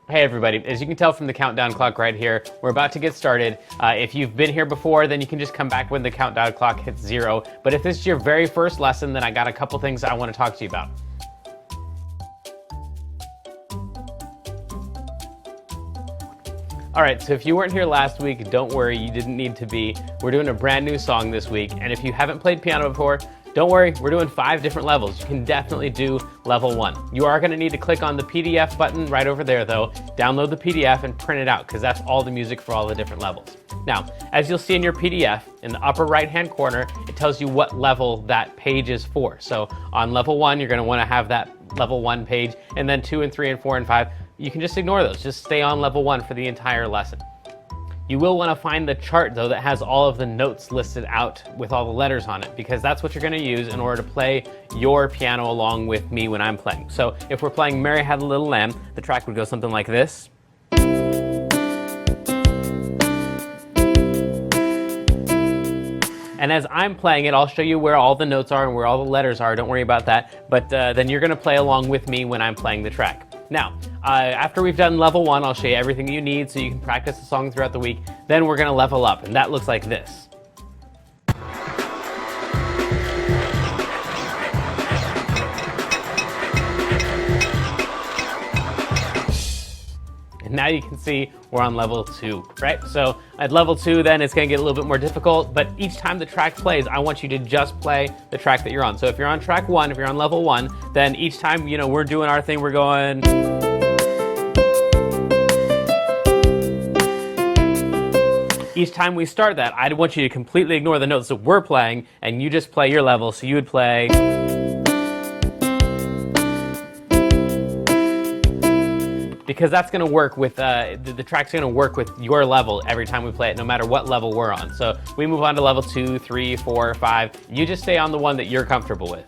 Hey everybody, as you can tell from the countdown clock right here, we're about to get started. If you've been here before, then you can just come back when the countdown clock hits 0. But if this is your very first lesson, then I got a couple things I want to talk to you about. All right, so if you weren't here last week, don't worry, you didn't need to be. We're doing a brand new song this week, and if you haven't played piano before, don't worry, we're doing 5 different levels. You can definitely do level 1. You are gonna need to click on the PDF button right over there though, download the PDF and print it out, because that's all the music for all the different levels. Now, as you'll see in your PDF, in the upper right-hand corner, it tells you what level that page is for. So on level 1, you're gonna wanna have that level 1 page, and then 2 and 3 and 4 and 5, you can just ignore those. Just stay on level 1 for the entire lesson. You will want to find the chart though that has all of the notes listed out with all the letters on it, because that's what you're going to use in order to play your piano along with me when I'm playing. So if we're playing Mary Had a Little Lamb, the track would go something like this. And as I'm playing it, I'll show you where all the notes are and where all the letters are. Don't worry about that. But then you're going to play along with me when I'm playing the track. Now, after we've done level 1, I'll show you everything you need so you can practice the song throughout the week. Then we're going to level up, and that looks like this. And now you can see we're on level 2, right? So at level 2, then it's going to get a little bit more difficult, but each time the track plays, I want you to just play the track that you're on. So if you're on track 1, if you're on level 1, then each time, you know, we're doing our thing, we're going. Each time we start that, I want you to completely ignore the notes that we're playing, and you just play your level. So you would play. Because that's going to work with, the track's going to work with your level every time we play it, no matter what level we're on. So we move on to level 2, 3, 4, 5. You just stay on the one that you're comfortable with.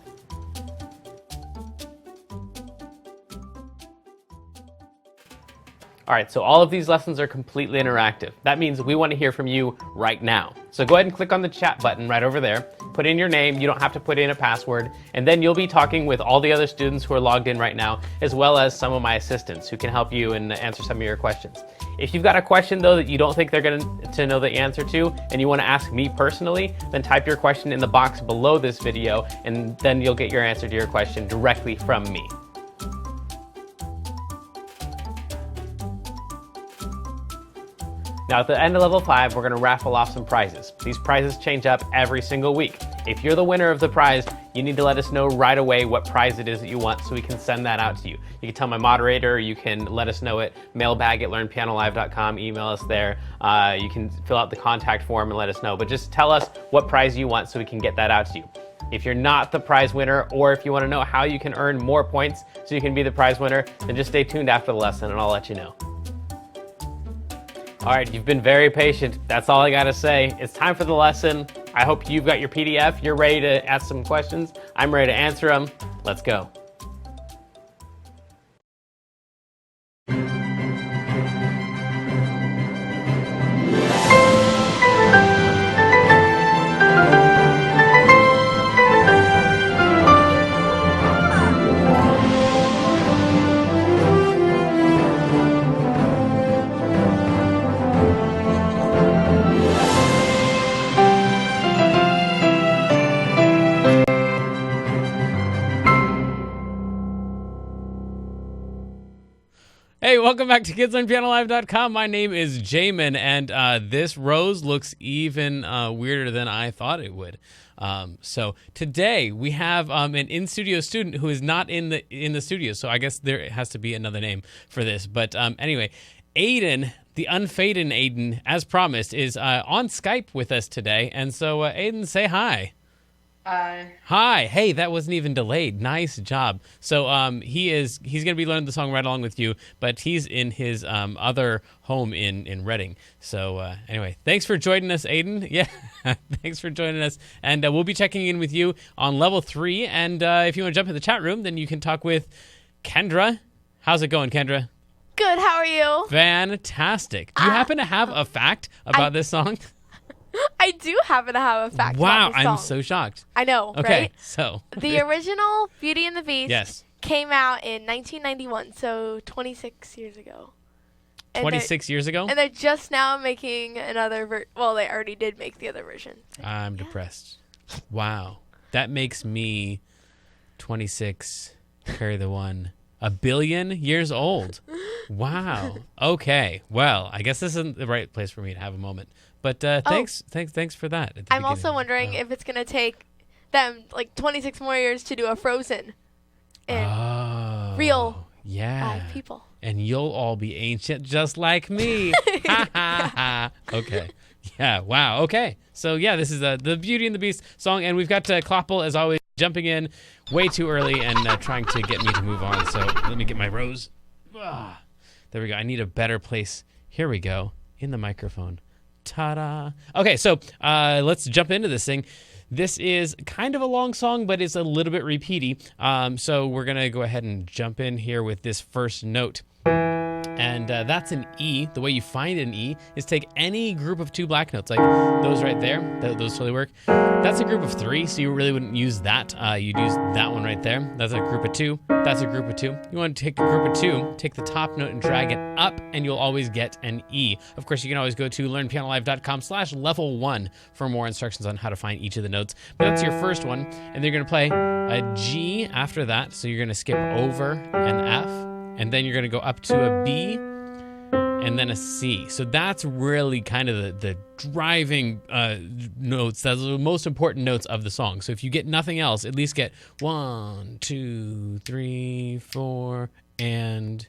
All right, so all of these lessons are completely interactive. That means we want to hear from you right now. So go ahead and click on the chat button right over there. Put in your name, you don't have to put in a password, and then you'll be talking with all the other students who are logged in right now, as well as some of my assistants who can help you and answer some of your questions. If you've got a question though that you don't think they're going to know the answer to, and you want to ask me personally, then type your question in the box below this video, and then you'll get your answer to your question directly from me. Now at the end of level 5, we're going to raffle off some prizes. These prizes change up every single week. If you're the winner of the prize, you need to let us know right away what prize it is that you want so we can send that out to you. You can tell my moderator, or you can let us know at mailbag@learnpianolive.com, email us there. You can fill out the contact form and let us know, but just tell us what prize you want so we can get that out to you. If you're not the prize winner, or if you want to know how you can earn more points so you can be the prize winner, then just stay tuned after the lesson and I'll let you know. All right, you've been very patient. That's all I gotta say. It's time for the lesson. I hope you've got your PDF. You're ready to ask some questions. I'm ready to answer them. Let's go. Hey, welcome back to KidsLearnPianoLive.com. My name is Jamin, and this rose looks even weirder than I thought it would. So today we have an in-studio student who is not in the studio, so I guess there has to be another name for this. But anyway, Aiden, the unfaded Aiden, as promised, is on Skype with us today. And so Aiden, say hi. Hi. Hi. Hey, that wasn't even delayed. Nice job. So he's going to be learning the song right along with you, but he's in his other home in Reading. So anyway, thanks for joining us, Aiden. Yeah, thanks for joining us. And we'll be checking in with you on level 3. And if you want to jump in the chat room, then you can talk with Kendra. How's it going, Kendra? Good. How are you? Fantastic. Do you happen to have a fact about this song? I do happen to have a fact Wow, about this song. I'm so shocked. I know, Okay, right? so. The original Beauty and the Beast Yes. came out in 1991, so 26 years ago. And 26 years ago? And they're just now making another well, they already did make the other version. I'm depressed. Wow. That makes me 26, carry the one, 1 billion years old. Wow. Okay. Well, I guess this isn't the right place for me to have a moment. But thanks for that. I'm also wondering if it's going to take them like 26 more years to do a Frozen. And real people. And you'll all be ancient just like me. Ha ha ha. Okay. Yeah. Wow. Okay. So yeah, this is the Beauty and the Beast song, and we've got Kloppel as always jumping in way too early and trying to get me to move on. So let me get my rose. There we go. I need a better place. Here we go. In the microphone. Ta-da. Okay, so let's jump into this thing. This is kind of a long song, but it's a little bit repeaty. So we're going to go ahead and jump in here with this first note. And that's an E. The way you find an E is take any group of 2 black notes, like those right there. Those totally work. That's a group of 3, so you really wouldn't use that. You'd use that one right there. That's a group of 2. That's a group of 2. You want to take a group of 2, take the top note and drag it up, and you'll always get an E. Of course, you can always go to learnpianolive.com/level1 for more instructions on how to find each of the notes. But that's your first one, and they're going to play a G after that, so you're going to skip over an F. And then you're going to go up to a B and then a C. So that's really kind of the driving notes. That's the most important notes of the song. So if you get nothing else, at least get 1, 2, 3, 4, and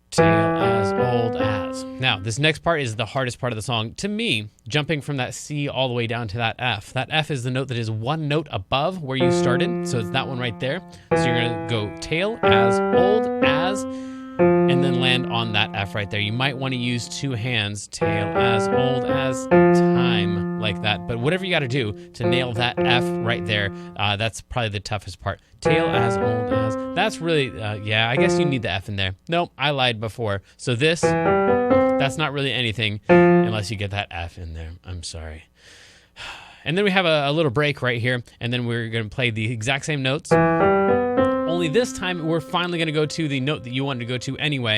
tail as old as. Now, this next part is the hardest part of the song. To me, jumping from that C all the way down to that F. That F is the note that is 1 note above where you started. So it's that one right there. So you're going to go tail as old as, and then land on that F right there. You might want to use 2 hands, tail as old as time, like that. But whatever you got to do to nail that F right there, that's probably the toughest part. Tail as old as. That's really, I guess you need the F in there. Nope, I lied before. So that's not really anything unless you get that F in there. I'm sorry. And then we have a little break right here, and then we're going to play the exact same notes. Only this time, we're finally going to go to the note that you wanted to go to anyway.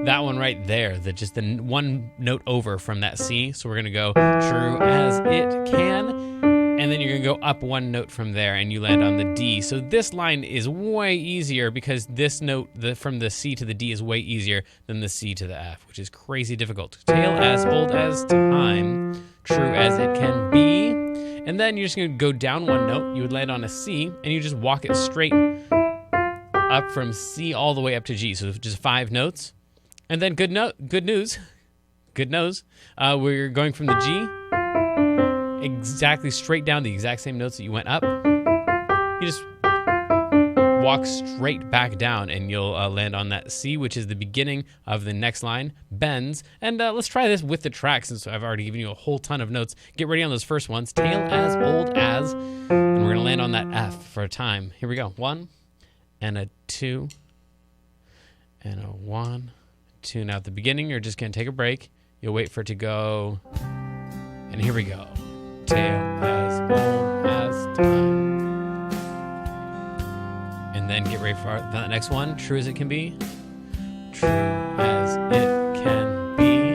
That one right there, just the 1 note over from that C. So we're going to go true as it can. And then you're going to go up 1 note from there, and you land on the D. So this line is way easier because this note from the C to the D is way easier than the C to the F, which is crazy difficult. Tail as old as time, true as it can be. And then you're just going to go down 1 note. You would land on a C, and you just walk it straight up from C all the way up to G. So just 5 notes. And then good news. We're going from the G exactly straight down the exact same notes that you went up. You just walk straight back down, and you'll land on that C, which is the beginning of the next line, bends. And let's try this with the track, since I've already given you a whole ton of notes. Get ready on those first ones. Tail as old as, and we're going to land on that F for a time. Here we go. 1 and a 2 and a 1, 2. Now at the beginning, you're just going to take a break. You'll wait for it to go, and here we go. Tail as old as time. And then get ready for the next one. True as it can be. True as it can be.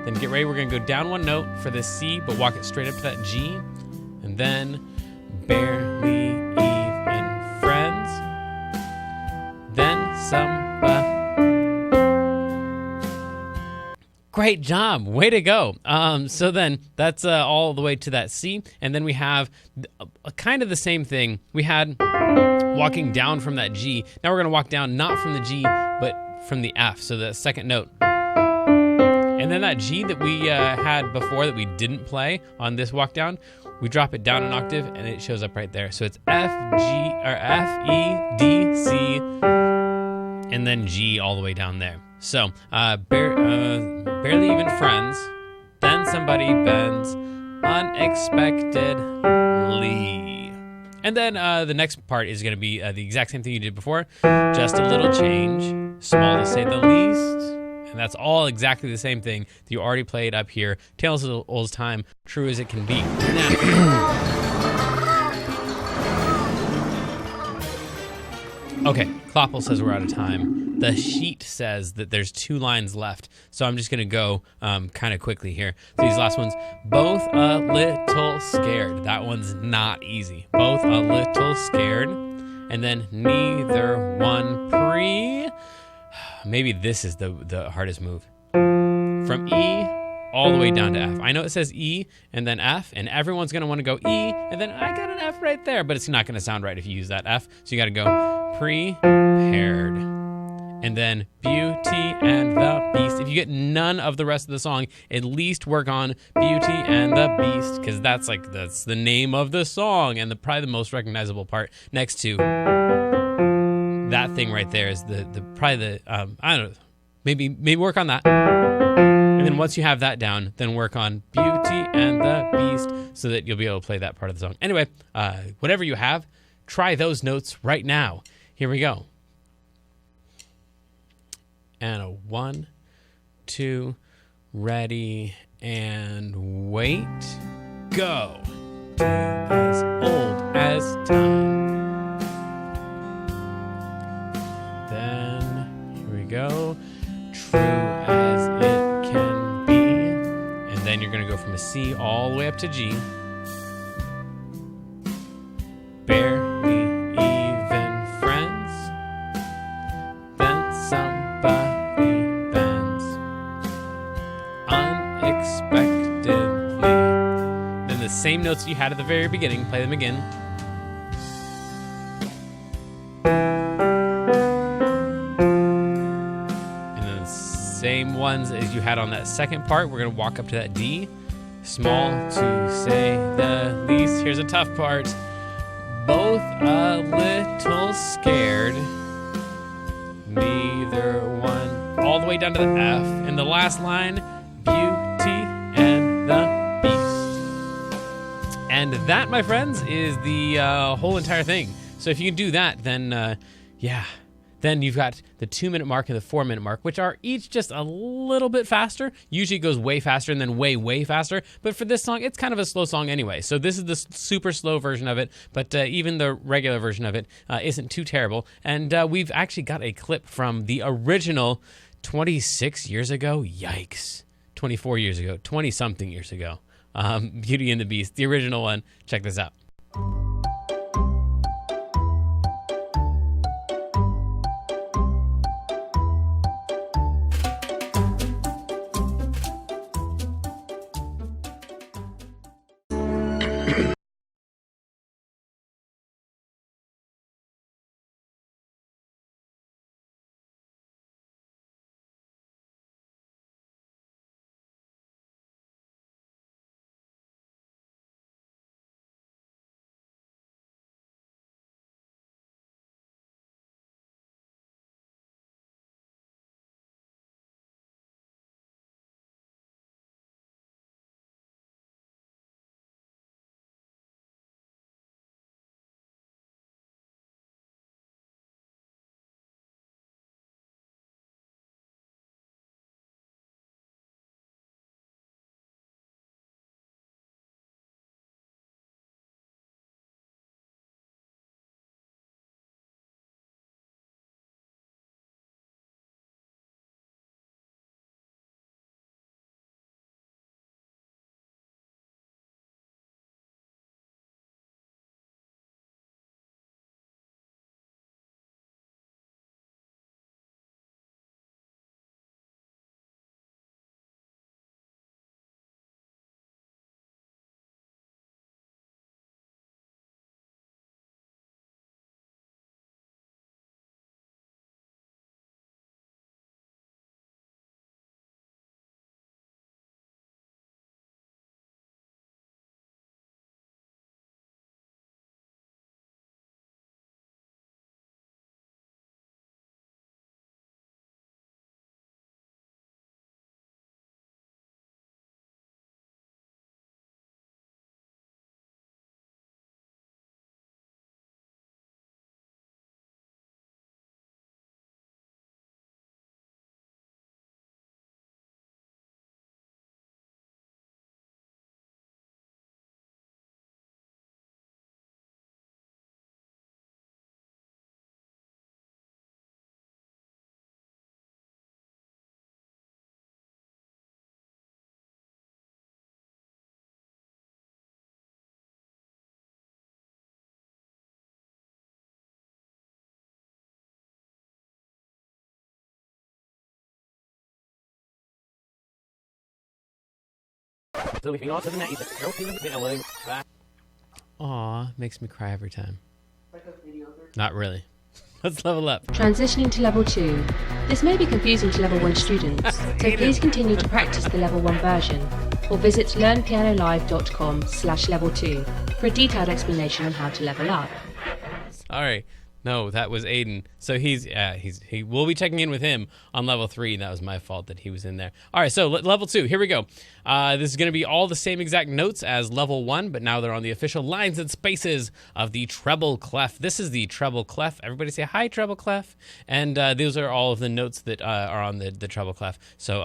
Then get ready. We're going to go down 1 note for the C, but walk it straight up to that G. And then barely even friends. Then somebody. Great job. Way to go. So then that's all the way to that C. And then we have kind of the same thing. We had walking down from that G. Now we're going to walk down not from the G, but from the F. So the second note. And then that G that we had before that we didn't play on this walk down, we drop it down an octave and it shows up right there. So it's F, G, or F, E, D, C, and then G all the way down there. So, barely even friends, then somebody bends unexpectedly. And then the next part is going to be the exact same thing you did before, just a little change, small to say the least. And that's all exactly the same thing that you already played up here. Tales of Old Time, true as it can be. Okay, Kloppel says we're out of time. The sheet says that there's 2 lines left, so I'm just going to go kind of quickly here. So these last ones, both a little scared. That one's not easy. Both a little scared, and then neither one pre. Maybe this is the hardest move. From E all the way down to F. I know it says E and then F, and everyone's going to want to go E, and then I got an F right there, but it's not going to sound right if you use that F. So you got to go prepared. And then Beauty and the Beast. If you get none of the rest of the song, at least work on Beauty and the Beast, because that's the name of the song and probably the most recognizable part next to that thing right there is I don't know, maybe work on that. And then once you have that down, then work on Beauty and the Beast so that you'll be able to play that part of the song. Anyway, whatever you have, try those notes right now. Here we go. And a 1, 2, ready, and wait, go. As old as time. Then, here we go. True as it can be. And then you're going to go from a C all the way up to G. Barely even friends. Then somebody bends. Unexpectedly. Then the same notes you had at the very beginning, play them again. Same ones as you had on that second part. We're going to walk up to that D. Small to say the least. Here's a tough part. Both a little scared. Neither one. All the way down to the F. And the last line, Beauty and the Beast. And that, my friends, is the whole entire thing. So if you can do that, then Then you've got the 2-minute mark and the 4-minute mark, which are each just a little bit faster. Usually it goes way faster and then way, way faster. But for this song, it's kind of a slow song anyway. So this is the super slow version of it. But even the regular version of it isn't too terrible. And we've actually got a clip from the original 26 years ago. Yikes. 24 years ago. 20-something years ago. Beauty and the Beast, the original one. Check this out. Aw, makes me cry every time. Not really. Let's level up. Transitioning to level 2. This may be confusing to level 1 students, so please continue to practice the level 1 version, or visit learnpianolive.com/level 2 for a detailed explanation on how to level up. Sorry. No, that was Aiden. So he we'll be checking in with him on level 3. That was my fault that he was in there. All right, so level 2, here we go. This is going to be all the same exact notes as level 1, but now they're on the official lines and spaces of the treble clef. This is the treble clef. Everybody say hi, treble clef. And those are all of the notes that are on the treble clef. So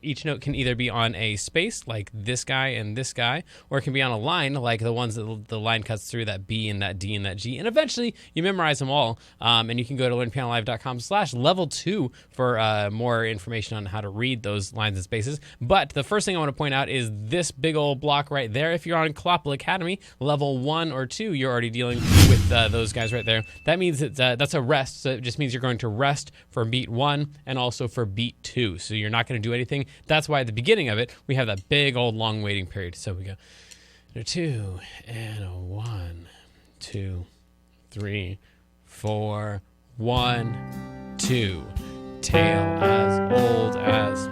each note can either be on a space, like this guy and this guy, or it can be on a line, like the ones that the line cuts through, that B and that D and that G. And eventually, you memorize them all. And you can go to learnpianolive.com/level 2 for more information on how to read those lines and spaces. But the first thing I want to point out is this big old block right there. If you're on Clopple Academy, level 1 or 2, you're already dealing with those guys right there. That means that's a rest. So it just means you're going to rest for beat 1 and also for beat 2. So you're not going to do anything. That's why at the beginning of it, we have that big old long waiting period. So we go a 2 and a 1, 2, 3, 4, 1, 2. Tail as old as.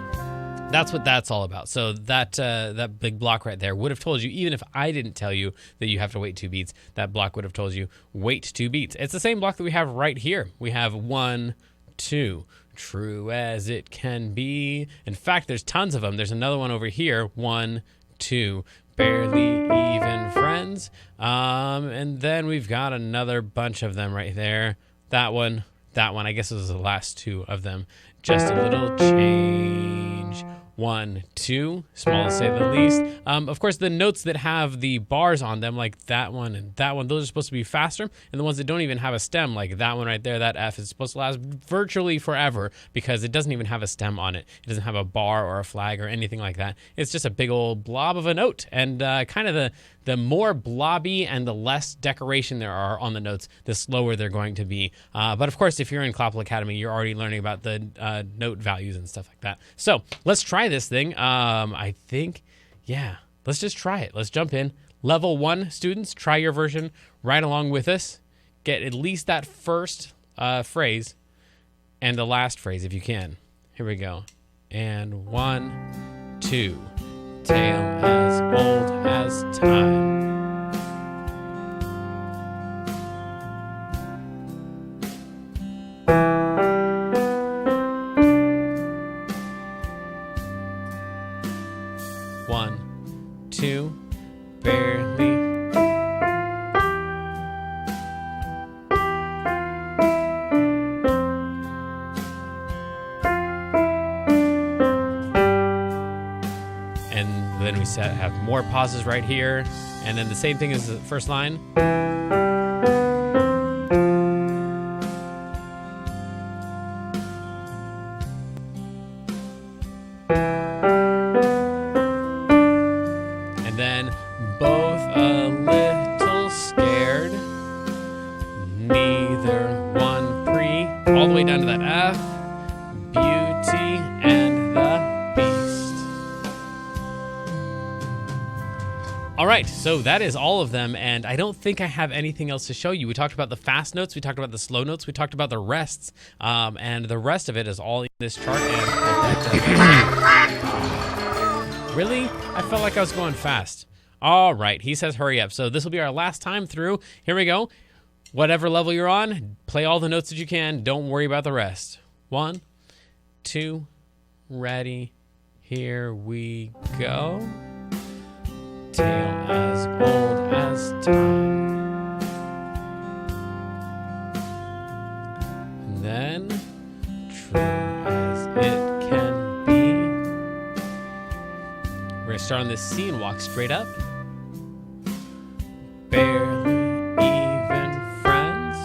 That's what that's all about. So that big block right there would have told you, even if I didn't tell you that you have to wait 2 beats, that block would have told you wait 2 beats. It's the same block that we have right here. We have 1, 2. True as it can be. In fact, there's tons of them. There's another one over here. 1, 2. Barely even friends. And then we've got another bunch of them right there. That one. I guess it was the last 2 of them. Just a little change. 1, 2, small to say the least. Of course, the notes that have the bars on them, like that one and that one, those are supposed to be faster. And the ones that don't even have a stem, like that one right there, that F, is supposed to last virtually forever because it doesn't even have a stem on it. It doesn't have a bar or a flag or anything like that. It's just a big old blob of a note. And kind of the more blobby and the less decoration there are on the notes, the slower they're going to be. But of course, if you're in Clopple Academy, you're already learning about the note values and stuff like that. So let's try this thing. I think, yeah, let's just try it. Let's jump in. Level 1 students, try your version right along with us. Get at least that first phrase and the last phrase if you can. Here we go. And 1, 2. Tale as old as time. One, 2, barely. And then we have more pauses right here. And then the same thing as the first line. And then both a little scared. Neither one pre. All the way down to that F. Beauty and the Beast. All right, so that is all of them, and I don't think I have anything else to show you. We talked about the fast notes, we talked about the slow notes, we talked about the rests, and the rest of it is all in this chart. Really? I felt like I was going fast. All right, he says hurry up. So this will be our last time through. Here we go. Whatever level you're on, play all the notes that you can. Don't worry about the rest. 1, 2, ready. Here we go. Tale as old as time. And then, true as it can be. We're going to start on this C and walk straight up. Barely even friends.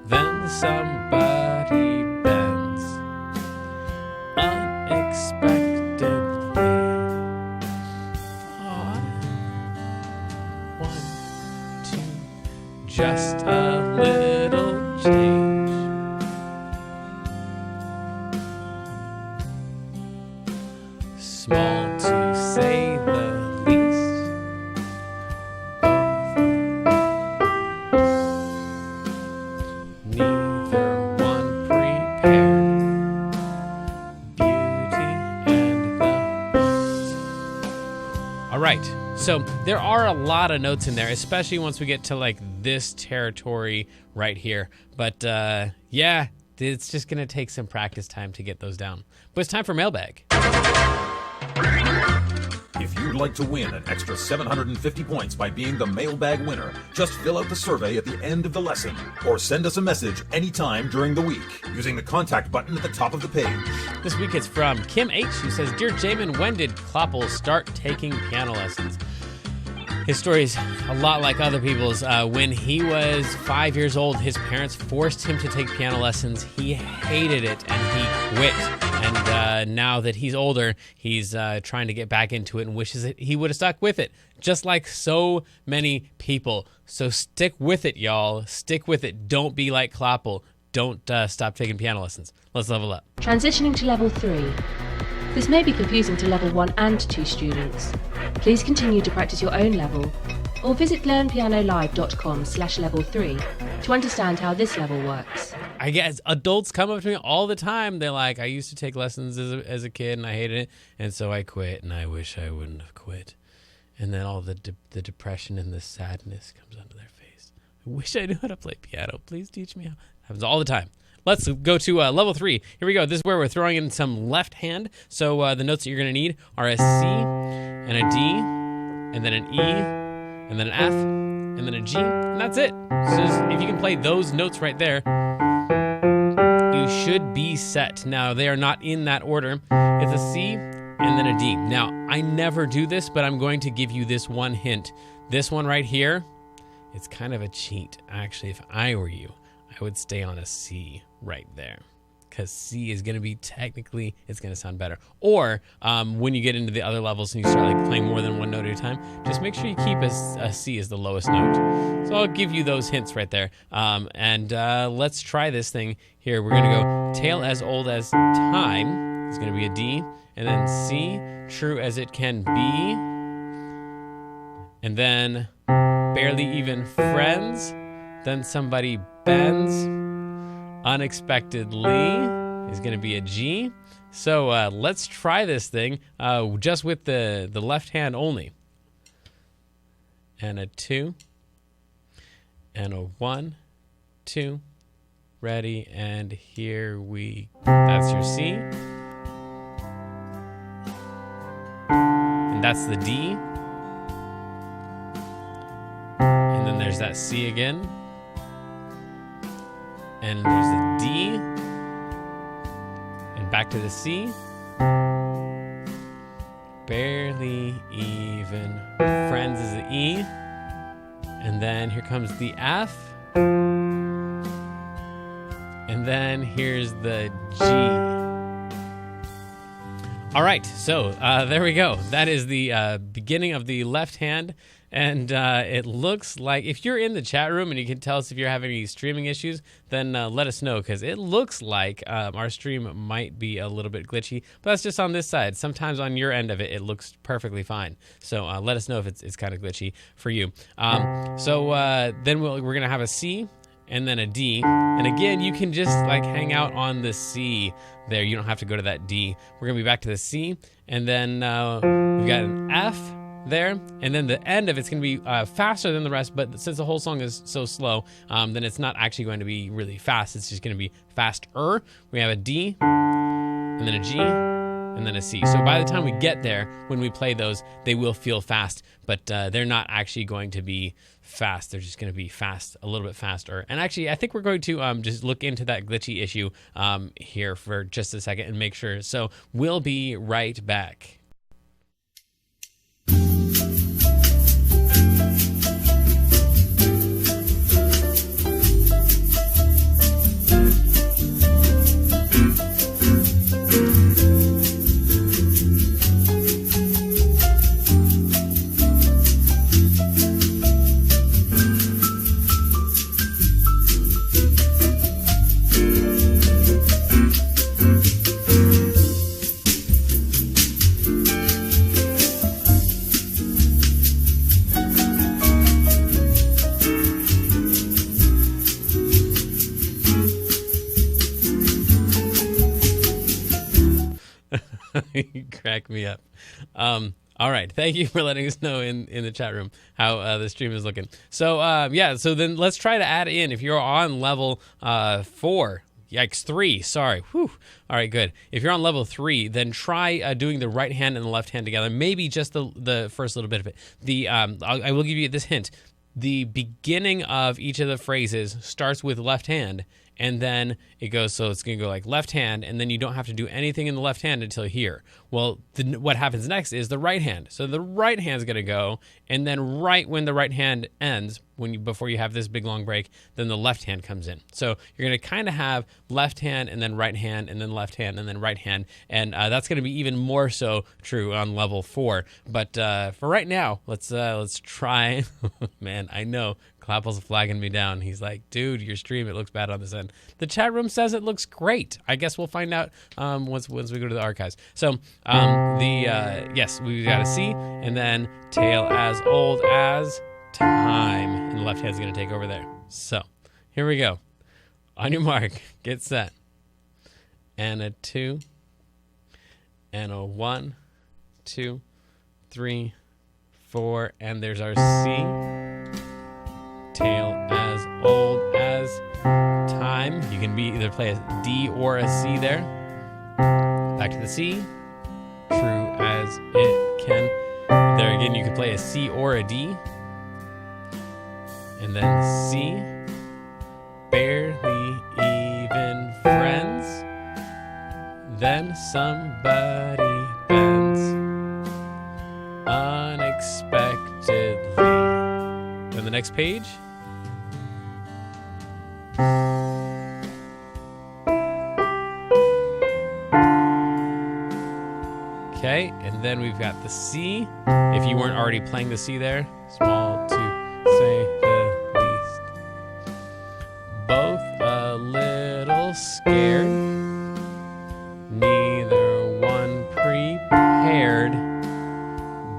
Then somebody bends. Unexpectedly. 1, 2, just a little change. Small to say right, so there are a lot of notes in there, especially once we get to like this territory right here. But yeah, it's just gonna take some practice time to get those down. But it's time for mailbag. If you'd like to win an extra 750 points by being the mailbag winner, just fill out the survey at the end of the lesson or send us a message anytime during the week using the contact button at the top of the page. This week it's from Kim H, who says, Dear Jamin, when did Kloppel start taking piano lessons? His story's a lot like other people's. When he was 5 years old, his parents forced him to take piano lessons. He hated it and he quit. And now that he's older, he's trying to get back into it and wishes that he would have stuck with it, just like so many people. So stick with it, y'all. Stick with it. Don't be like Kloppel. Don't stop taking piano lessons. Let's level up. Transitioning to level 3. This may be confusing to level 1 and 2 students. Please continue to practice your own level or visit learnpianolive.com/level3 to understand how this level works. I guess adults come up to me all the time. They're like, I used to take lessons as a kid and I hated it, and so I quit, and I wish I wouldn't have quit. And then all the depression and the sadness comes onto their face. I wish I knew how to play piano. Please teach me how. Happens all the time. Let's go to level 3. Here we go. This is where we're throwing in some left hand. So the notes that you're going to need are a C and a D and then an E and then an F and then a G, and that's it. So if you can play those notes right there, you should be set. Now, they are not in that order. It's a C and then a D. Now, I never do this, but I'm going to give you this one hint. This one right here, it's kind of a cheat. Actually, if I were you, I would stay on a C right there, because C is going to be technically, it's going to sound better. Or when you get into the other levels and you start like playing more than one note at a time, just make sure you keep a C as the lowest note. So I'll give you those hints right there. And let's try this thing here. We're going to go Tale as Old as Time. It's going to be a D. And then C, True as It Can Be. And then Barely Even Friends. Then Somebody Bends. Unexpectedly is going to be a G. So let's try this thing just with the left hand only. And a 2. And a 1, 2. Ready, and here we... That's your C. And that's the D. And then there's that C again. And there's the D, and back to the C. Barely Even Friends is the E, and then here comes the F, and then here's the G. All right, so there we go. That is the beginning of the left hand. And it looks like, if you're in the chat room and you can tell us if you're having any streaming issues, then let us know, because it looks like our stream might be a little bit glitchy, but that's just on this side. Sometimes on your end of it, it looks perfectly fine. So let us know if it's kind of glitchy for you. So then we're going to have a C and then a D. And again, you can just like hang out on the C there. You don't have to go to that D. We're going to be back to the C, and then we've got an F there, and then the end of it's going to be faster than the rest, but since the whole song is so slow, then it's not actually going to be really fast. It's just going to be faster. We have a D, and then a G, and then a C. So by the time we get there, when we play those, they will feel fast, but they're not actually going to be fast. They're just going to be fast, a little bit faster. And actually, I think we're going to just look into that glitchy issue here for just a second and make sure. So we'll be right back. You crack me up. All All right. Thank you for letting us know in the chat room how the stream is looking. So, so then let's try to add in, if you're on level 4, yikes, 3, sorry. Whew. All right, good. If you're on level 3, then try doing the right hand and the left hand together, maybe just the first little bit of it. I will give you this hint. The beginning of each of the phrases starts with left hand, and then it goes, so it's going to go like left hand, and then you don't have to do anything in the left hand until here. Well, what happens next is the right hand. So the right hand's going to go, and then right when the right hand ends, before you have this big long break, then the left hand comes in. So you're going to kind of have left hand and then right hand and then left hand and then right hand, and that's going to be even more so true on level 4. But for right now, let's try. Man, I know Clapple's flagging me down. He's like, dude, your stream, it looks bad on this end. The chat room says it looks great. I guess we'll find out once we go to the archives. So yes, we've got a C, and then tale as old as time, and the left hand's going to take over there. So here we go. On your mark, get set, and a 2, and a 1, 2, 3, 4, and there's our C. Tale as old as time. You can either play a D or a C there. Back to the C. True as it can. There again, you can play a C or a D. And then C. Barely even friends. Then somebody bends unexpectedly. Then the next page. Okay, and then we've got the C. If you weren't already playing the C there, small to say the least. Both a little scared, neither one prepared.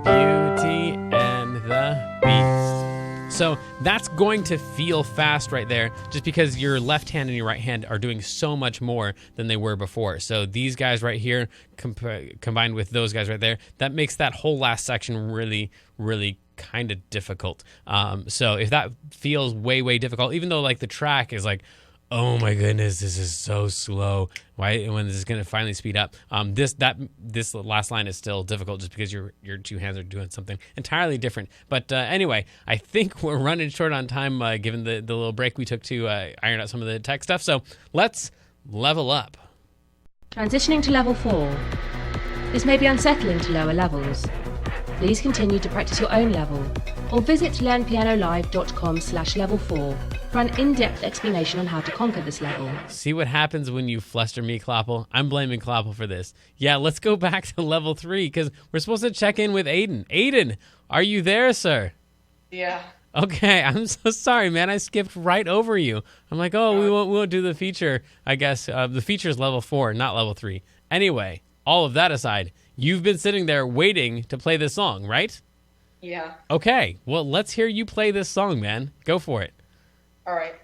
Beauty and the Beast. So that's going to feel fast right there, just because your left hand and your right hand are doing so much more than they were before. So these guys right here combined with those guys right there, that makes that whole last section really, really kind of difficult. So if that feels way, way difficult, even though like the track is like, oh my goodness, this is so slow. Why, when this is going to finally speed up? This last line is still difficult just because your two hands are doing something entirely different. But anyway, I think we're running short on time given the little break we took to iron out some of the tech stuff. So let's level up. Transitioning to level 4. This may be unsettling to lower levels. Please continue to practice your own level, or visit learnpianolive.com/level4 for an in-depth explanation on how to conquer this level. See what happens when you fluster me, Clopple? I'm blaming Clopple for this. Yeah, let's go back to level 3, because we're supposed to check in with Aiden. Aiden, are you there, sir? Yeah. Okay, I'm so sorry, man. I skipped right over you. I'm like, oh, we won't do the feature, I guess. The feature's level 4, not level 3. Anyway, all of that aside, you've been sitting there waiting to play this song, right? Yeah. Okay, well, let's hear you play this song, man. Go for it. All right.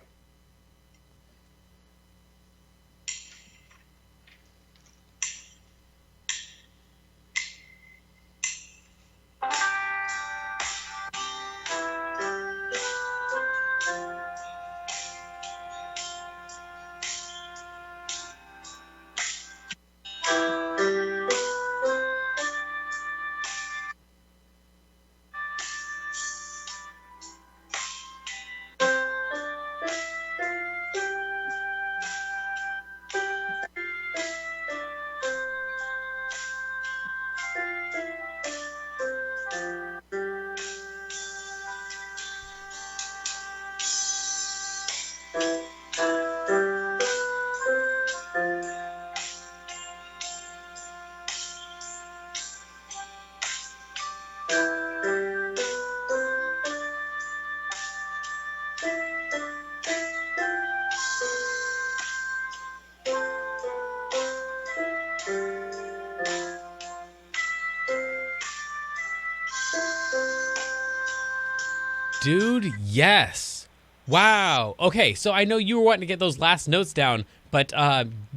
Dude, yes. Wow. Okay, so I know you were wanting to get those last notes down, but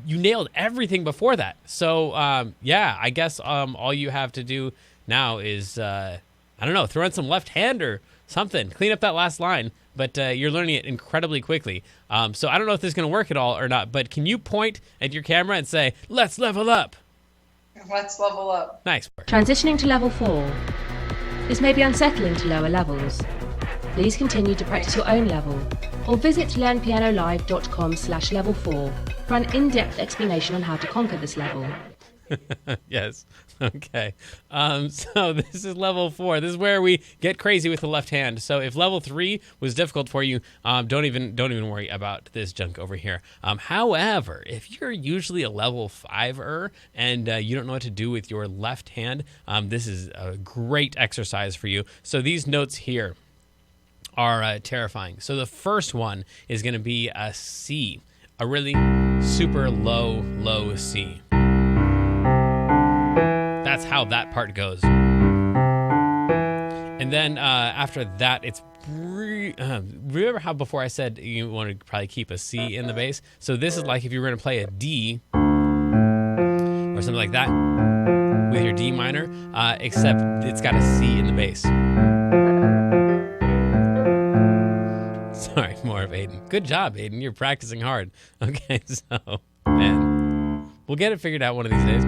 you nailed everything before that. So, yeah, I guess all you have to do now is, I don't know, throw in some left hand or something. Clean up that last line. But you're learning it incredibly quickly. So I don't know if this is going to work at all or not, but can you point at your camera and say, let's level up? Let's level up. Nice work. Transitioning to level 4. This may be unsettling to lower levels. Please continue to practice your own level, or visit learnpianolive.com/level4 for an in-depth explanation on how to conquer this level. Yes. Okay. So this is level 4. This is where we get crazy with the left hand. So if level 3 was difficult for you, don't even worry about this junk over here. However, if you're usually a level 5er and you don't know what to do with your left hand, this is a great exercise for you. So these notes here are terrifying. So the first one is going to be a C, a really super low C. That's how that part goes. And then after that, it's remember how before I said you want to probably keep a C in the bass? So this is like if you were going to play a D or something like that with your D minor, except it's got a C in the bass. Sorry, more of Aiden. Good job, Aiden. You're practicing hard. Okay, so, man, we'll get it figured out one of these days.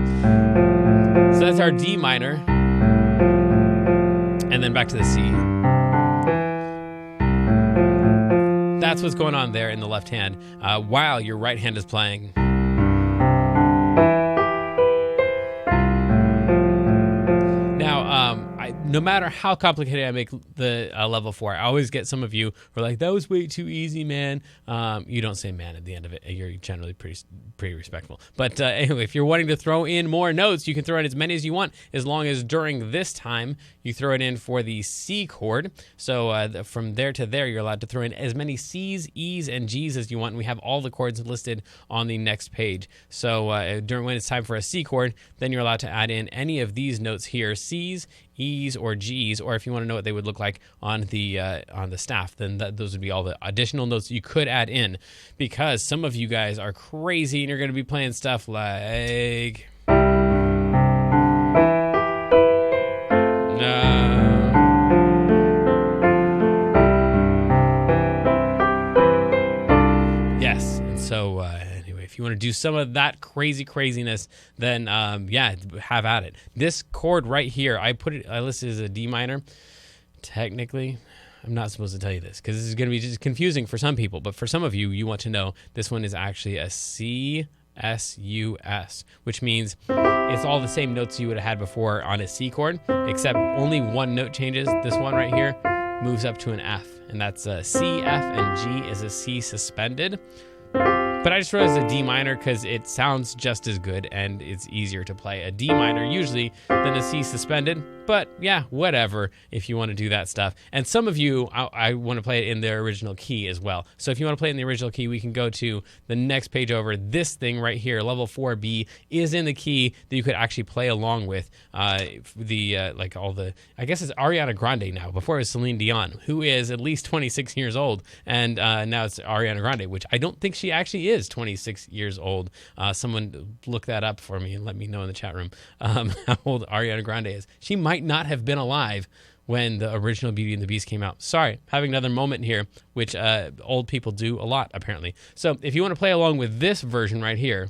So that's our D minor. And then back to the C. That's what's going on there in the left hand while your right hand is playing. Now, no matter how complicated I make the level 4, I always get some of you who are like, that was way too easy, man. You don't say man at the end of it. You're generally pretty respectful. But anyway, if you're wanting to throw in more notes, you can throw in as many as you want, as long as during this time you throw it in for the C chord. So from there to there, you're allowed to throw in as many C's, E's, and G's as you want. And we have all the chords listed on the next page. So when it's time for a C chord, then you're allowed to add in any of these notes here, C's, E's, or G's, or if you want to know what they would look like on the staff, then those would be all the additional notes you could add in, because some of you guys are crazy and you're going to be playing stuff like... Yes, and so... anyway, if you want to do some of that craziness, then yeah, have at it. This chord right here, I listed as a D minor. Technically, I'm not supposed to tell you this because this is going to be just confusing for some people, but for some of you, you want to know this one is actually a C S-U-S, which means it's all the same notes you would have had before on a C chord, except only one note changes. This one right here moves up to an F, and that's a C, F, and G is a C suspended. But I just wrote it as a D minor because it sounds just as good and it's easier to play a D minor usually than a C suspended. But yeah, whatever if you want to do that stuff. And some of you, I want to play it in the original key as well. So if you want to play it in the original key, we can go to the next page over. This thing right here, level 4B, is in the key that you could actually play along with. I guess it's Ariana Grande now. Before it was Celine Dion, who is at least 26 years old. And now it's Ariana Grande, which I don't think she actually is 26 years old. Someone look that up for me and let me know in the chat room how old Ariana Grande is. She might not have been alive when the original Beauty and the Beast came out. Sorry, having another moment here, which old people do a lot, apparently. So if you want to play along with this version right here,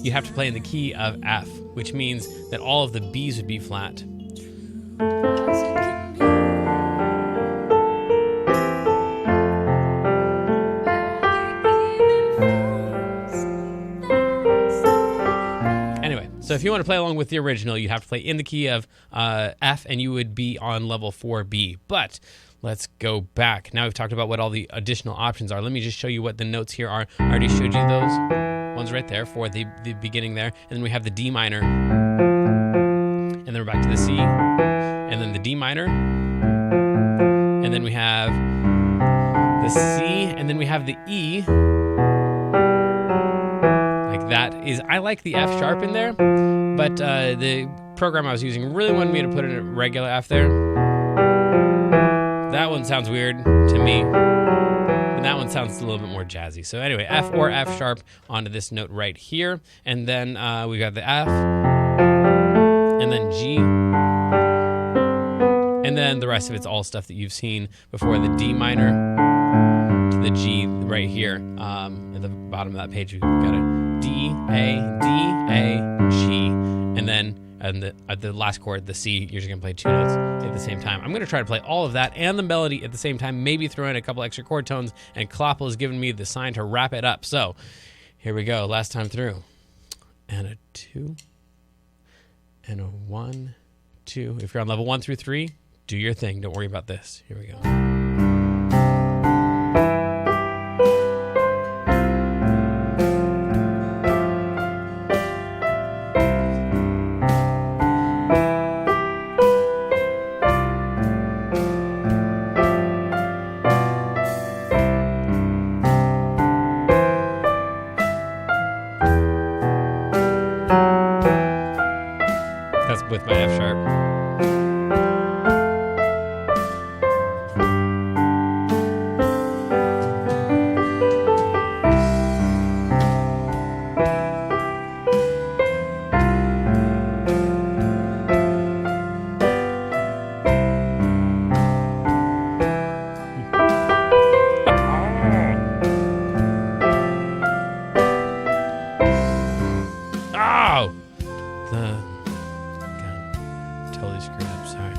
you have to play in the key of F, which means that all of the B's would be flat. So if you want to play along with the original, you have to play in the key of F, and you would be on level 4B. But let's go back. Now we've talked about what all the additional options are. Let me just show you what the notes here are. I already showed you those ones right there for the beginning there. And then we have the D minor. And then we're back to the C. And then the D minor. And then we have the C. And then we have the E. That is, I like the F sharp in there, but the program I was using really wanted me to put in a regular F there. That one sounds weird to me, and that one sounds a little bit more jazzy. So anyway, F or F sharp onto this note right here, and then we got the F, and then G. And then the rest of it's all stuff that you've seen before. The D minor to the G right here. At the bottom of that page, you've got a D, A, G. And then at the last chord, the C, you're just going to play 2 notes at the same time. I'm going to try to play all of that and the melody at the same time, maybe throw in a couple extra chord tones, and Kloppel has given me the sign to wrap it up. So here we go, last time through. And a 2, and a 1, 2. If you're on level 1 through 3, do your thing. Don't worry about this. Here we go. That's with my F sharp. Oh! God, totally screwed up, sorry.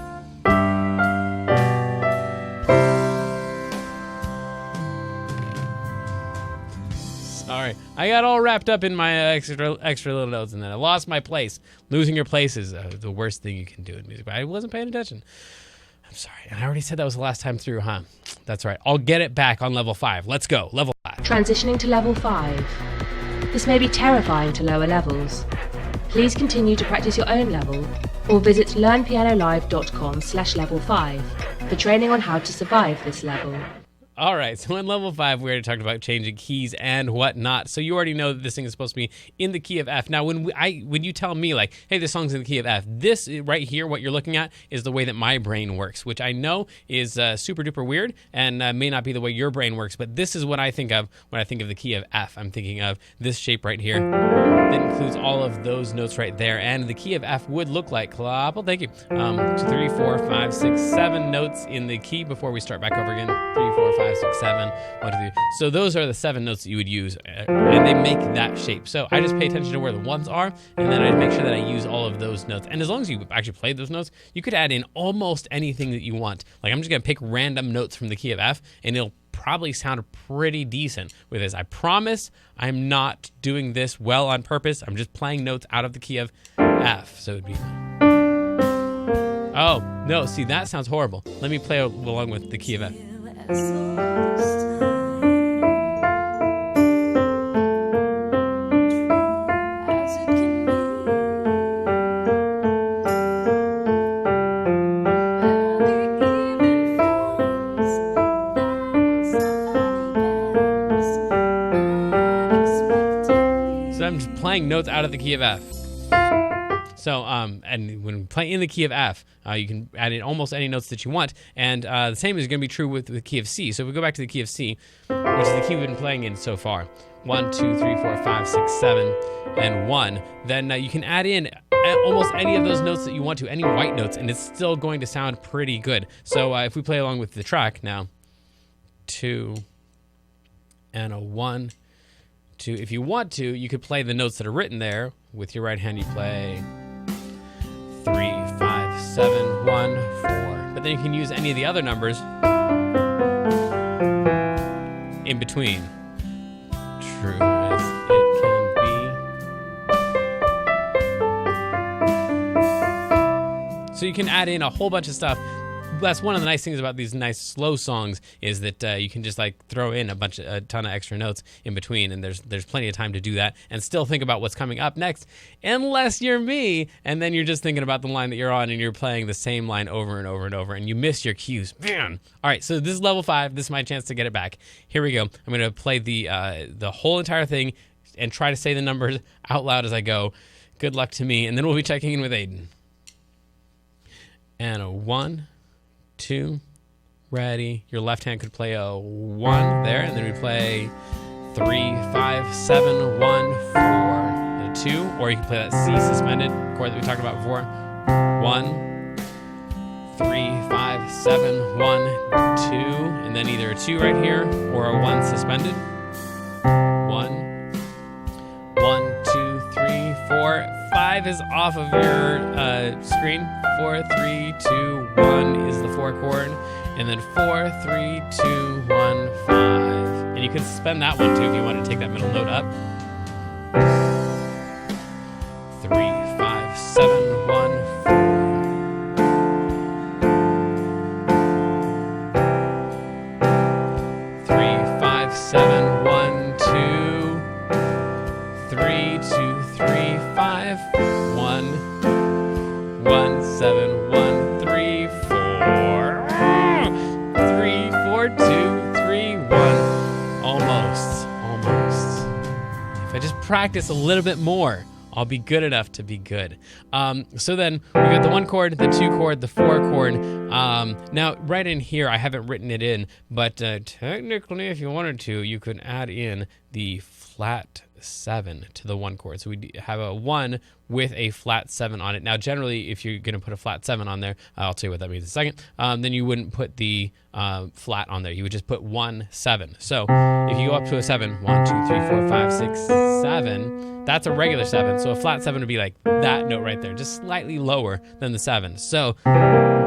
Sorry, I got all wrapped up in my extra little notes, and then I lost my place. Losing your place is the worst thing you can do in music, but I wasn't paying attention. I'm sorry, and I already said that was the last time through, huh? That's right, I'll get it back on level 5. Let's go, level 5. Transitioning to level 5. This may be terrifying to lower levels. Please continue to practice your own level or visit learnpianolive.com/level 5 for training on how to survive this level. All right, so in level 5, we already talked about changing keys and whatnot. So you already know that this thing is supposed to be in the key of F. Now, when you tell me, like, hey, this song's in the key of F, this right here, what you're looking at, is the way that my brain works, which I know is super duper weird and may not be the way your brain works, but this is what I think of when I think of the key of F. I'm thinking of this shape right here. That includes all of those notes right there, and the key of F would look like, Kloppel, thank you, 3, 4, 5, 6, 7 notes in the key before we start back over again. 3, 4, 5, 6, 7, 1, 2, 3. So those are the 7 notes that you would use, and they make that shape. So I just pay attention to where the ones are, and then I make sure that I use all of those notes. And as long as you actually play those notes, you could add in almost anything that you want. Like, I'm just going to pick random notes from the key of F, and it'll probably sound pretty decent with this. I promise I'm not doing this well on purpose. I'm just playing notes out of the key of F. So it would be... Oh, no, see, that sounds horrible. Let me play along with the key of F. So I'm just playing notes out of the key of F. So, and when we play in the key of F, you can add in almost any notes that you want. And the same is going to be true with the key of C. So if we go back to the key of C, which is the key we've been playing in so far, 1, 2, 3, 4, 5, 6, 7, and 1, then you can add in almost any of those notes that you want to, any white notes, and it's still going to sound pretty good. So if we play along with the track now, 2, and a 1, 2. If you want to, you could play the notes that are written there. With your right hand, you play 3, 5, 7, 1, 4. But then you can use any of the other numbers in between. True as it can be. So you can add in a whole bunch of stuff. That's one of the nice things about these nice slow songs is that you can just like throw in a ton of extra notes in between, and there's plenty of time to do that and still think about what's coming up next, unless you're me, and then you're just thinking about the line that you're on and you're playing the same line over and over and over, and you miss your cues. Man. All right, so this is level 5. This is my chance to get it back. Here we go. I'm going to play the whole entire thing and try to say the numbers out loud as I go. Good luck to me, and then we'll be checking in with Aiden. And a 1, 2, ready. Your left hand could play a 1 there, and then we play 3, 5, 7, 1, 4, and a 2, or you can play that C suspended chord that we talked about before. 1, 3, 5, 7, 1, 2, and then either a 2 right here or a 1 suspended. 1, 1, 2, 3, 4. 5 is off of your screen. 4, 3, 2, 1 is the 4 chord. And then 4, 3, 2, 1, 5. And you can suspend that one too if you want to take that middle note up. 3, 5, 7, 1, 4. 3, 5, 7, 1, 2. 3, 2, 3, 5. 1, 1, 7, 1, 3, 4. 3, 4, 2, 3, 1. Almost. If I just practice a little bit more, I'll be good enough to be good. So then we got the 1 chord, the 2 chord, the 4 chord. Now, right in here, I haven't written it in, but technically, if you wanted to, you could add in the flat 7 to the 1 chord. So we have a 1 with a flat 7 on it. Now, generally, if you're going to put a flat 7 on there, I'll tell you what that means in a second, then you wouldn't put the flat on there. You would just put 1, 7. So if you go up to a 7, 1, 2, 3, 4, 5, 6, 7, that's a regular 7. So a flat 7 would be like that note right there, just slightly lower than the 7. So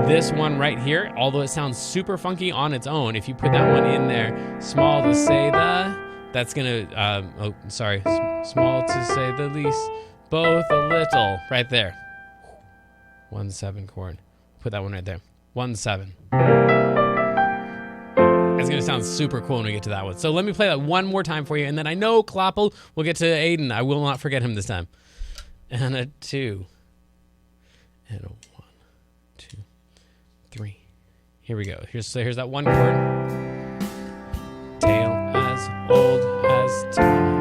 this one right here, although it sounds super funky on its own, if you put that one in there, small to say the, that's going to, small to say the least, both a little, right there. 1, 7 chord. Put that one right there. 1, 7. It's going to sound super cool when we get to that one. So let me play that one more time for you, and then I know Kloppel will get to Aiden. I will not forget him this time. And a 2. And a 1, 2, 3. Here we go. Here's that 1 chord. Tale as old as time.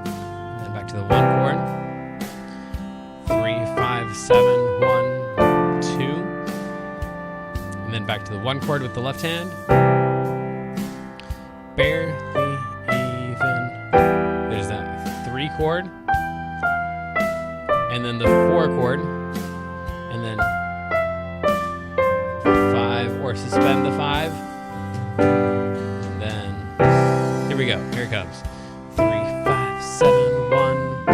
And then back to the 1 chord. 3, 5, 7, 1, 2. And then back to the 1 chord with the left hand. Barely even. There's that 3 chord. And then the 4 chord. And then 5, or suspend the 5. And then, here we go. Here it comes. 3, 5, 7, 1,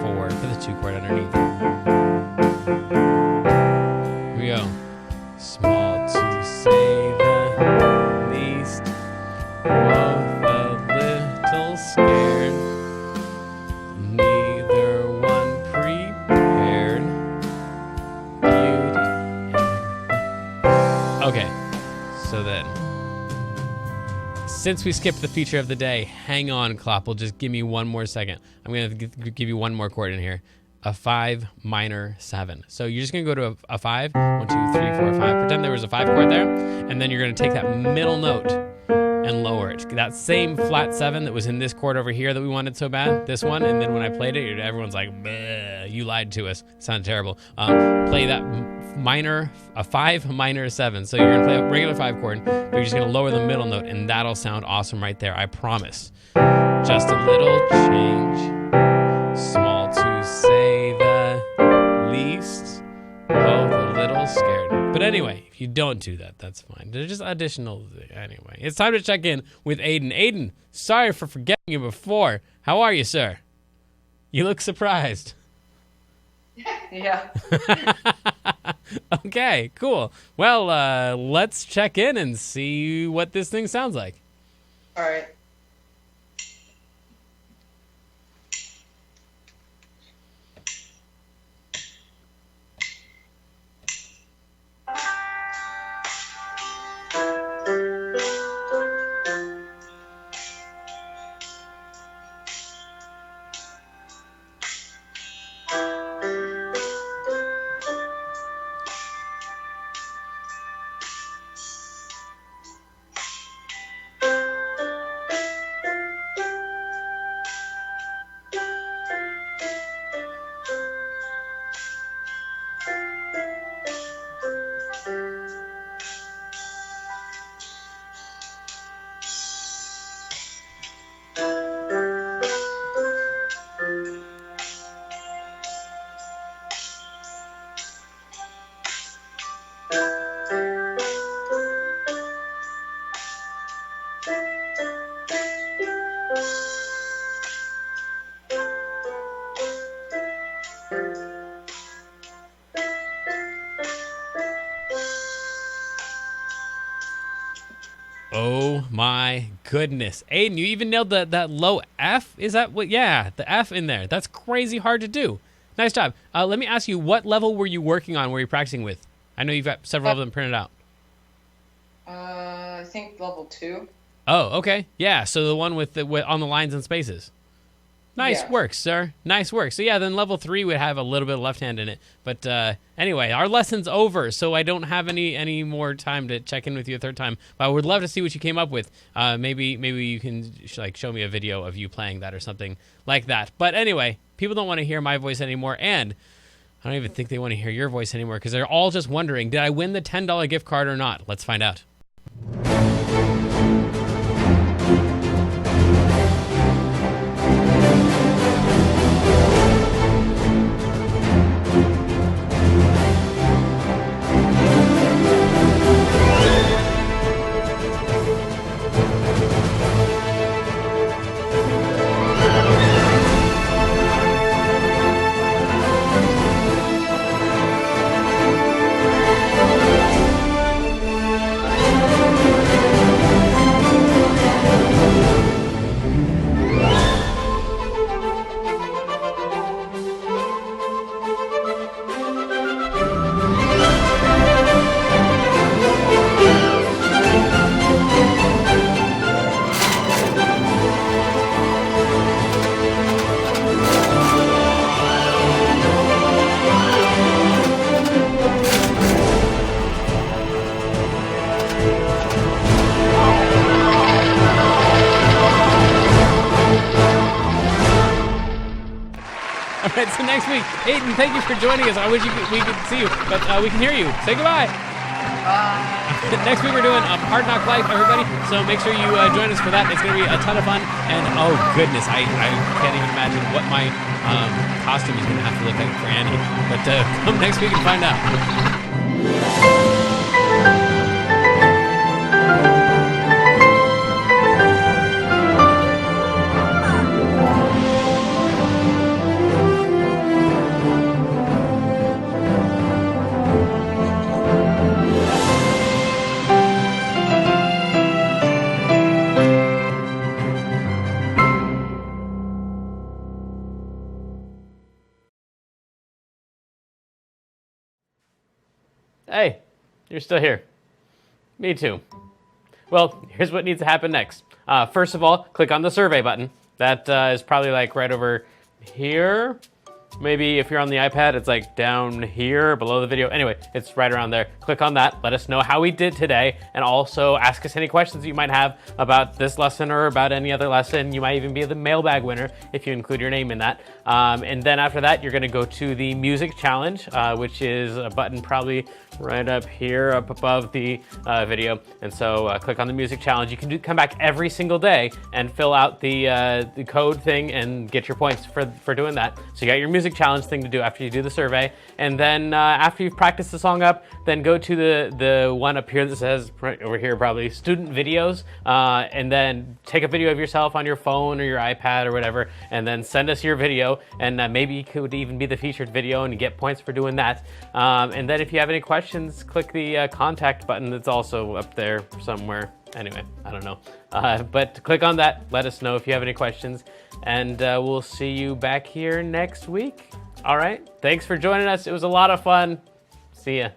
4 for the 2 chord underneath. Here we go. Small to say the least, both a little scared, neither one prepared. Beauty. Okay, so then, since we skipped the feature of the day, hang on, Kloppel, just give me one more second. I'm going to give you one more chord in here. A 5 minor 7. So you're just going to go to a 5. 1, 2, 3, 4, 5. Pretend there was a 5 chord there. And then you're going to take that middle note and lower it. That same flat 7 that was in this chord over here that we wanted so bad. This one. And then when I played it, everyone's like, you lied to us. It sounded terrible. Play that a 5 minor 7. So you're going to play a regular 5 chord, but you're just going to lower the middle note, and that'll sound awesome right there. I promise. Just a little change. Small to say the least, both a little scared. But anyway, if you don't do that, that's fine. They're just additional. Anyway, it's time to check in with Aiden. Aiden, sorry for forgetting you before. How are you, sir? You look surprised. Yeah. Okay, cool. Well, let's check in and see what this thing sounds like. All right. Oh my goodness. Aiden, you even nailed that low F? Is that what? Yeah, the F in there. That's crazy hard to do. Nice job. Let me ask you, what level were you working on? Were you practicing with? I know you've got several of them printed out. I think level 2. Oh, okay. Yeah, so the one with on the lines and spaces. Nice work, sir. Nice work. So yeah, then level 3 would have a little bit of left hand in it. But anyway, our lesson's over, so I don't have any more time to check in with you a third time. But I would love to see what you came up with. Maybe you can show me a video of you playing that or something like that. But anyway, people don't want to hear my voice anymore, and I don't even think they want to hear your voice anymore because they're all just wondering, did I win the $10 gift card or not? Let's find out. All right, so next week, Aiden, thank you for joining us. I wish we could see you, but we can hear you. Say goodbye. Next week, we're doing Hard Knock Life, everybody, so make sure you join us for that. It's going to be a ton of fun, and oh, goodness, I can't even imagine what my costume is going to have to look like for Annie, but come next week and find out. Hey, you're still here. Me too. Well, here's what needs to happen next. First of all, click on the survey button. That is probably like right over here. Maybe if you're on the iPad, it's like down here below the video. Anyway, it's right around there. Click on that. Let us know how we did today, and also ask us any questions you might have about this lesson or about any other lesson. You might even be the mailbag winner if you include your name in that. And then after that, you're going to go to the music challenge, which is a button probably right up here, up above the video. And so click on the music challenge. You can come back every single day and fill out the code thing and get your points for doing that. So you got your music challenge thing to do after you do the survey. And then after you've practiced the song up, then go to the one up here that says, right over here probably, student videos, and then take a video of yourself on your phone or your iPad or whatever, and then send us your video, and maybe it could even be the featured video and you get points for doing that. And then if you have any questions, click the contact button that's also up there somewhere. Anyway, I don't know. But click on that, let us know if you have any questions, and we'll see you back here next week. All right, thanks for joining us. It was a lot of fun. See ya.